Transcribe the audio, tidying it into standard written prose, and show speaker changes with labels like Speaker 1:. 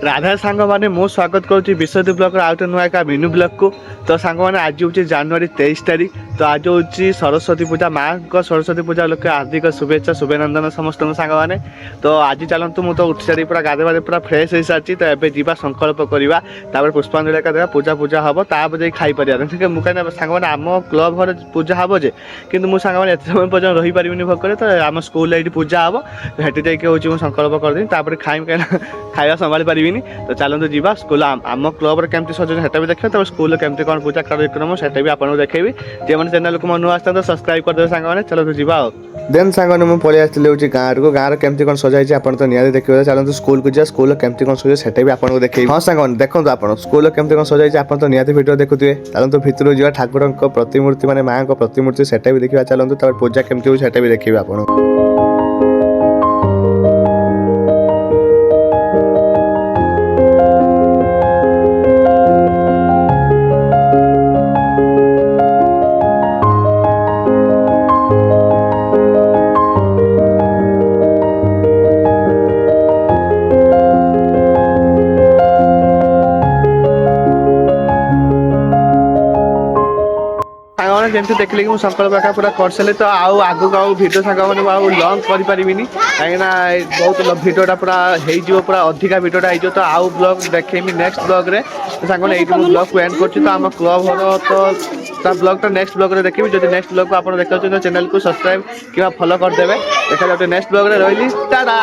Speaker 1: राधा सांग मैंने मु स्वागत करुँच विश्वदीप ब्लॉक आउट नुआ एक मिनु ब्लॉक को। तो सांग मैंने आज हूँ जनवरी 23 तारीख। तो आज हूँ सरस्वती पूजा माँ को सरस्वती पूजा लोक हार्दिक शुभेच्छा शुभनंदन समस्त सांग मैंने। तो आज चलतु मुझे उठी सारी पूरा गाधे बाधे पूरा फ्रेश हो सारी। तो ये जा संकल्प करवा पुष्पांजलि देवा पूजा पूजा हम तापर खाई पार ठीक है। मुझे सांग मैंने आम क्लब घर पूजा हम जे कि सांग मैंने एत समय पर्यटन रही पारे भोकर। तो आम स्कूल ये पूजा हम हेटी जाकि संकल्प करदेवी खाइम कहीं खाया संभाली पारि। तो चलते जावा स्कूल आम क्लब केमती सज से भी देखिए। तो स्कूल केमती कौन पूजा कार्यक्रम से भी आपको देखी। जो चैनल को नुआ आसता तो सब्सक्राइब करदे सांग मैंने। चलो जावा देन सांग मैंने मुझे पलि आसती गाँव को गाँव केमती कौन सजाई आप तो निहाती देखिए। चलते स्कूल को जा स्कूल केमती कौन सजाई से भी आपको देखिए। हाँ सांग मैंने देखो आप स्कूल केमती कौन सजाई आप तो निहाती भिडियो देखुए। चलते भितर जा ठाकुर प्रतिमूर्ति मैंने माँ को प्रतिमूर्ति से भी देखा। चलते पूजा केमती हो भी देखिए आप। जमी देखिए कि मुझे संकल्प एका पूरा कर सारे। तो आगू आउ भिड सांग मैंने लंच करें कहीं बहुत भिडटा पूरा हो पूरा अधिका भिडटा हो। तो आउ ब्लॉग देखेमी नेक्स्ट ब्लॉग रे सांग मैंने ये ब्लॉग को एंड कर। तो आम क्लब घर तो ब्लॉग तो नेक्स्ट ब्लॉग रे देखिए। जो नेक्स्ट ब्लॉग को आप देखा तो चैनल को सब्सक्राइब कि फॉलो करदे। देखा नेक्स्ट ब्लॉग रे रही टाटा।